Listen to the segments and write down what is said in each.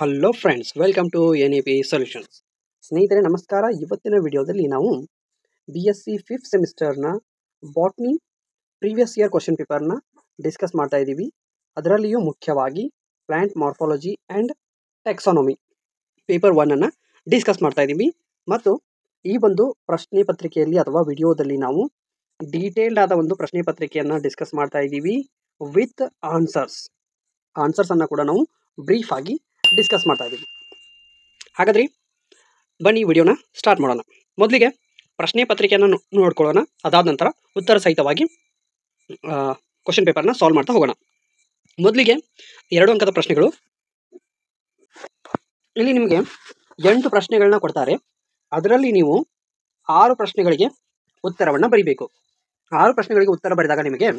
Hello friends, welcome to NEP solutions. ಸ್ನೇಹಿತರೆ ನಮಸ್ಕಾರ. ಇವತ್ತಿನ ವಿಡಿಯೋದಲ್ಲಿ ನಾವು BSc 5th ಸೆಮಿಸ್ಟರ್ನ ಬಾಟ್ನಿ ಪ್ರೀವಿಯಸ್ ಇಯರ್ ಕ್ವಶನ್ ಪೇಪರ್ನ ಡಿಸ್ಕಸ್ ಮಾಡ್ತಾ ಇದ್ದೀವಿ. ಅದರಲ್ಲಿಯೂ ಮುಖ್ಯವಾಗಿ plant morphology and taxonomy paper 1 discuss ಮಾಡ್ತಾ ಇದ್ದೀವಿ. ಮತ್ತು ಈ ಒಂದು ಪ್ರಶ್ನೆ ಪತ್ರಿಕೆಯಲ್ಲಿ ಅಥವಾ ವಿಡಿಯೋದಲ್ಲಿ ನಾವು ಡೀಟೇಲ್ಡ್ ಆದ ಒಂದು ಪ್ರಶ್ನೆ ಪತ್ರಿಕೆಯನ್ನು ಡಿಸ್ಕಸ್ ಮಾಡ್ತಾ ಇದ್ದೀವಿ ವಿತ್ ಆನ್ಸರ್ಸನ್ನು ಕೂಡ ನಾವು ಬ್ರೀಫ್ ಆಗಿ ಡಿಸ್ಕಸ್ ಮಾಡ್ತಾ ಇದ್ದೀವಿ. ಹಾಗಾದರೆ ಬನ್ನಿ ವಿಡಿಯೋನ ಸ್ಟಾರ್ಟ್ ಮಾಡೋಣ. ಮೊದಲಿಗೆ ಪ್ರಶ್ನೆ ಪತ್ರಿಕೆಯನ್ನು ನೋಡ್ಕೊಳ್ಳೋಣ. ಅದಾದ ನಂತರ ಉತ್ತರ ಸಹಿತವಾಗಿ ಕ್ವಶನ್ ಪೇಪರ್ನ ಸಾಲ್ವ್ ಮಾಡ್ತಾ ಹೋಗೋಣ. ಮೊದಲಿಗೆ 2 ಅಂಕದ ಪ್ರಶ್ನೆಗಳು. ಇಲ್ಲಿ ನಿಮಗೆ 8 ಪ್ರಶ್ನೆಗಳನ್ನ ಕೊಡ್ತಾರೆ. ಅದರಲ್ಲಿ ನೀವು 6 ಪ್ರಶ್ನೆಗಳಿಗೆ ಉತ್ತರವನ್ನು ಬರೀಬೇಕು. 6 ಪ್ರಶ್ನೆಗಳಿಗೆ ಉತ್ತರ ಬರೆದಾಗ ನಿಮಗೆ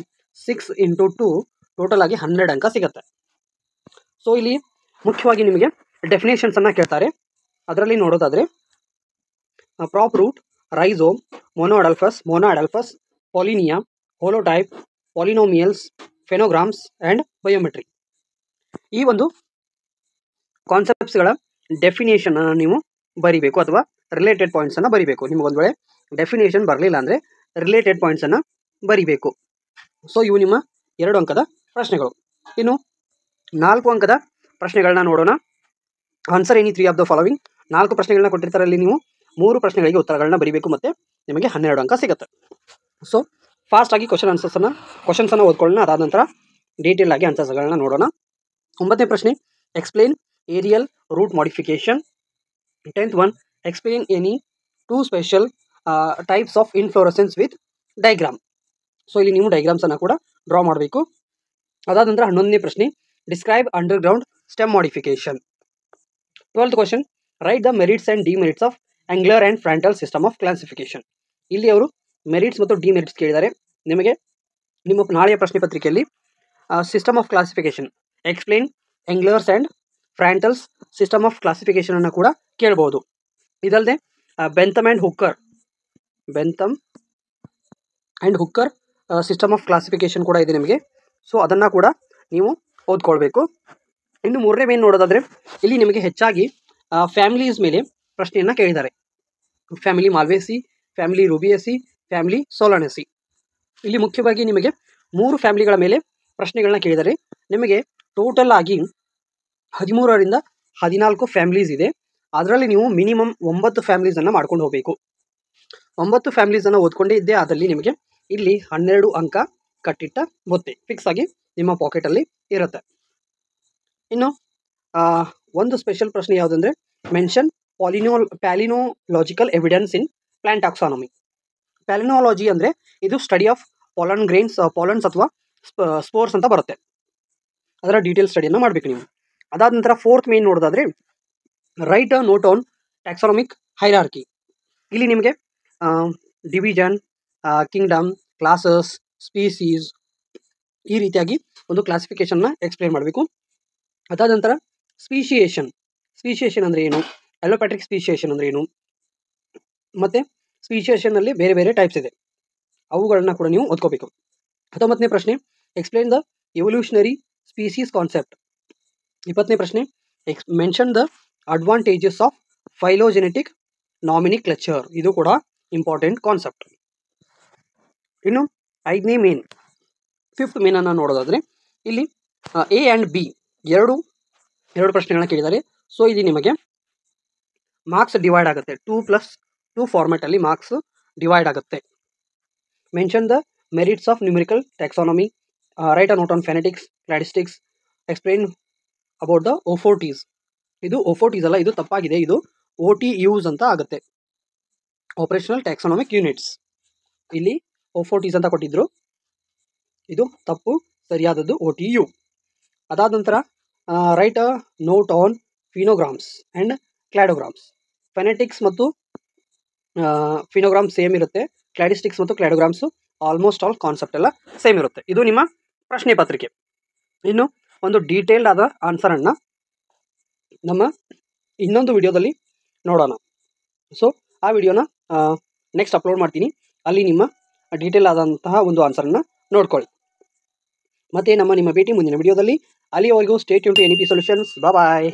6 × 2 ಟೋಟಲ್ ಆಗಿ 12 ಅಂಕ ಸಿಗುತ್ತೆ. ಸೊ ಇಲ್ಲಿ ಮುಖ್ಯವಾಗಿ ನಿಮಗೆ ಡೆಫಿನೇಷನ್ಸನ್ನು ಕೇಳ್ತಾರೆ. ಅದರಲ್ಲಿ ನೋಡೋದಾದರೆ prop root, rhizome, ಮೊನೋಅಡಲ್ಫಸ್, ಪಾಲಿನಿಯಾ, ಹೋಲೋಟೈಪ್, ಪಾಲಿನೋಮಿಯಲ್ಸ್, ಫೆನೋಗ್ರಾಮ್ಸ್ and biometry. ಈ ಒಂದು ಕಾನ್ಸೆಪ್ಟ್ಸ್ಗಳ ಡೆಫಿನೇಷನನ್ನು ನೀವು ಬರೀಬೇಕು ಅಥವಾ ರಿಲೇಟೆಡ್ ಪಾಯಿಂಟ್ಸನ್ನು ಬರೀಬೇಕು. ನಿಮಗೊಂದು ವೇಳೆ ಡೆಫಿನೇಷನ್ ಬರಲಿಲ್ಲ ಅಂದರೆ ರಿಲೇಟೆಡ್ ಪಾಯಿಂಟ್ಸನ್ನು ಬರೀಬೇಕು. ಸೊ ಇವು ನಿಮ್ಮ 2 ಅಂಕದ ಪ್ರಶ್ನೆಗಳು. ಇನ್ನು 4 ಅಂಕದ ಪ್ರಶ್ನೆಗಳನ್ನ ನೋಡೋಣ. Answer any 3 of the following. 4 ಪ್ರಶ್ನೆಗಳನ್ನ ಕೊಟ್ಟಿರ್ತಾರೆ. ಅಲ್ಲಿ ನೀವು 3 ಪ್ರಶ್ನೆಗಳಿಗೆ ಉತ್ತರಗಳನ್ನ ಬರೀಬೇಕು ಮತ್ತು ನಿಮಗೆ 12 ಅಂಕ ಸಿಗುತ್ತೆ. ಸೊ ಫಾಸ್ಟಾಗಿ ಕ್ವಶನ್ಸನ್ನು ಓದ್ಕೊಳ್ಳೋಣ. ಅದಾದ ನಂತರ ಡೀಟೇಲ್ ಆಗಿ ಆನ್ಸರ್ಸ್ಗಳನ್ನ ನೋಡೋಣ. 9ನೇ ಪ್ರಶ್ನೆ, explain aerial root modification. 10th one, explain any 2 special types of inflorescence with diagram. So ಇಲ್ಲಿ ನೀವು ಡೈಗ್ರಾಮ್ಸನ್ನು ಕೂಡ ಡ್ರಾ ಮಾಡಬೇಕು. ಅದಾದ ನಂತರ 11ನೇ ಪ್ರಶ್ನೆ, describe underground stem modification. 12th question, right the merits and demerits of angular and frontal system of classification. ಇಲ್ಲಿ ಅವರು merits ಮತ್ತು ಡಿಮೆರಿಟ್ಸ್ ಕೇಳಿದ್ದಾರೆ. ನಿಮಗೆ ನಿಮ್ಮ ನಾಳೆಯ ಪ್ರಶ್ನೆ ಪತ್ರಿಕೆಯಲ್ಲಿ system of classification, explain Engler's and Prantl's system of ಕ್ಲಾಸಿಫಿಕೇಶನನ್ನು ಕೂಡ ಕೇಳಬಹುದು. ಇದಲ್ಲದೆ Bentham and Hooker system of classification ಕೂಡ ಇದೆ ನಿಮಗೆ. ಸೊ ಅದನ್ನು ಕೂಡ ನೀವು ಓದ್ಕೊಳ್ಬೇಕು. ಇನ್ನು 3ನೇ ಮೇನ್ ನೋಡೋದಾದರೆ ಇಲ್ಲಿ ನಿಮಗೆ ಹೆಚ್ಚಾಗಿ ಫ್ಯಾಮಿಲೀಸ್ ಮೇಲೆ ಪ್ರಶ್ನೆಯನ್ನು ಕೇಳಿದ್ದಾರೆ. Family Malvaceae, family Rubiaceae, family Solanaceae. ಇಲ್ಲಿ ಮುಖ್ಯವಾಗಿ ನಿಮಗೆ 3 ಫ್ಯಾಮಿಲಿಗಳ ಮೇಲೆ ಪ್ರಶ್ನೆಗಳನ್ನ ಕೇಳಿದರೆ ನಿಮಗೆ ಟೋಟಲ್ ಆಗಿ 13ರಿಂದ 14 ಫ್ಯಾಮಿಲೀಸ್ ಇದೆ. ಅದರಲ್ಲಿ ನೀವು ಮಿನಿಮಮ್ 9 ಫ್ಯಾಮಿಲೀಸನ್ನು ಮಾಡ್ಕೊಂಡು ಹೋಗಬೇಕು. 9 ಫ್ಯಾಮಿಲೀಸನ್ನು ಓದ್ಕೊಂಡೇ ಇದ್ದೇ ಆದಲ್ಲಿ ನಿಮಗೆ ಇಲ್ಲಿ 12 ಅಂಕ ಕಟ್ಟಿಟ್ಟ ಬೊತ್ತೆ ಫಿಕ್ಸ್ ಆಗಿ ನಿಮ್ಮ ಪಾಕೆಟಲ್ಲಿ ಇರುತ್ತೆ. ಇನ್ನು ಒಂದು ಸ್ಪೆಷಲ್ ಪ್ರಶ್ನೆ ಯಾವುದಂದರೆ mention palynological evidence in plant taxonomy. Palynology ಅಂದರೆ ಇದು study of pollen grains, pollens ಅಥವಾ ಸ್ಪೋರ್ಸ್ ಅಂತ ಬರುತ್ತೆ. ಅದರ ಡೀಟೇಲ್ ಸ್ಟಡಿಯನ್ನು ಮಾಡಬೇಕು ನೀವು. ಅದಾದ ನಂತರ 4th ಮೇನ್ ನೋಡೋದಾದರೆ write a note on taxonomic hierarchy. ಇಲ್ಲಿ ನಿಮಗೆ ಡಿವಿಷನ್, ಕಿಂಗ್ಡಮ್, ಕ್ಲಾಸಸ್, ಸ್ಪೀಸೀಸ್ ಈ ರೀತಿಯಾಗಿ ಒಂದು ಕ್ಲಾಸಿಫಿಕೇಶನ್ನ ಎಕ್ಸ್ಪ್ಲೇನ್ ಮಾಡಬೇಕು. ಅದಾದ ನಂತರ ಸ್ಪೀಶಿಯೇಷನ್ ಅಂದರೆ ಏನು, ಅಲೋಪ್ಯಾಟ್ರಿಕ್ ಸ್ಪೀಶಿಯೇಷನ್ ಅಂದರೆ ಏನು, ಮತ್ತು ಸ್ಪೀಶಿಯೇಷನ್ನಲ್ಲಿ ಬೇರೆ ಬೇರೆ ಟೈಪ್ಸ್ ಇದೆ, ಅವುಗಳನ್ನ ಕೂಡ ನೀವು ಓದ್ಕೋಬೇಕು. 19ನೇ ಪ್ರಶ್ನೆ, explain the evolutionary species concept. 20ನೇ ಪ್ರಶ್ನೆ, mention the advantages of phylogenetic nomenclature. ಇದು ಕೂಡ ಇಂಪಾರ್ಟೆಂಟ್ ಕಾನ್ಸೆಪ್ಟ್. ಇನ್ನು 5ನೇ ಮೇನ್, 5th ಮೇನನ್ನು ನೋಡೋದಾದರೆ ಇಲ್ಲಿ A ಆ್ಯಂಡ್ B ಎರಡು ಪ್ರಶ್ನೆಗಳನ್ನ ಕೇಳಿದ್ದಾರೆ. ಸೊ ಇಲ್ಲಿ ನಿಮಗೆ ಮಾರ್ಕ್ಸ್ ಡಿವೈಡ್ ಆಗುತ್ತೆ. 2+2 ಫಾರ್ಮ್ಯಾಟಲ್ಲಿ ಮಾರ್ಕ್ಸ್ ಡಿವೈಡ್ ಆಗುತ್ತೆ. Mention the merits of numerical taxonomy, write a note on phenetics, cladistics, explain about the O4Ts. ಇದು O4Ts ಅಲ್ಲ, ಇದು ತಪ್ಪಾಗಿದೆ. ಇದು OTUs ಅಂತ ಆಗುತ್ತೆ, ಆಪರೇಷನಲ್ ಟ್ಯಾಕ್ಸಾನಮಿಕ್ ಯೂನಿಟ್ಸ್. ಇಲ್ಲಿ O4Ts ಅಂತ ಕೊಟ್ಟಿದ್ರು, ಇದು ತಪ್ಪು. ಸರಿಯಾದದ್ದು OTU. ಅದಾದ ನಂತರ write a note on phenograms and cladograms. Phenetics ಮತ್ತು ಫಿನೋಗ್ರಾಮ್ಸ್ ಸೇಮ್ ಇರುತ್ತೆ. ಕ್ಲಾಡಿಸ್ಟಿಕ್ಸ್ ಮತ್ತು ಕ್ಲಾಡೋಗ್ರಾಮ್ಸು ಆಲ್ಮೋಸ್ಟ್ ಆಲ್ ಕಾನ್ಸೆಪ್ಟ್ ಎಲ್ಲ ಸೇಮ್ ಇರುತ್ತೆ. ಇದು ನಿಮ್ಮ ಪ್ರಶ್ನೆ ಪತ್ರಿಕೆ. ಇನ್ನು ಒಂದು ಡೀಟೇಲ್ಡ್ ಆದ ಆನ್ಸರನ್ನು ನಮ್ಮ ಇನ್ನೊಂದು ವಿಡಿಯೋದಲ್ಲಿ ನೋಡೋಣ. ಸೊ ಆ ವಿಡಿಯೋನ ನೆಕ್ಸ್ಟ್ ಅಪ್ಲೋಡ್ ಮಾಡ್ತೀನಿ. ಅಲ್ಲಿ ನಿಮ್ಮ ಡೀಟೇಲ್ ಆದಂತಹ ಒಂದು ಆನ್ಸರನ್ನು ನೋಡ್ಕೊಳ್ಳಿ. ಮತ್ತು ನಿಮ್ಮ ಭೇಟಿ ಮುಂದಿನ ವಿಡಿಯೋದಲ್ಲಿ. ಅಲ್ಲಿಯವರೆಗೂ stay tune to NEP solutions. Bye.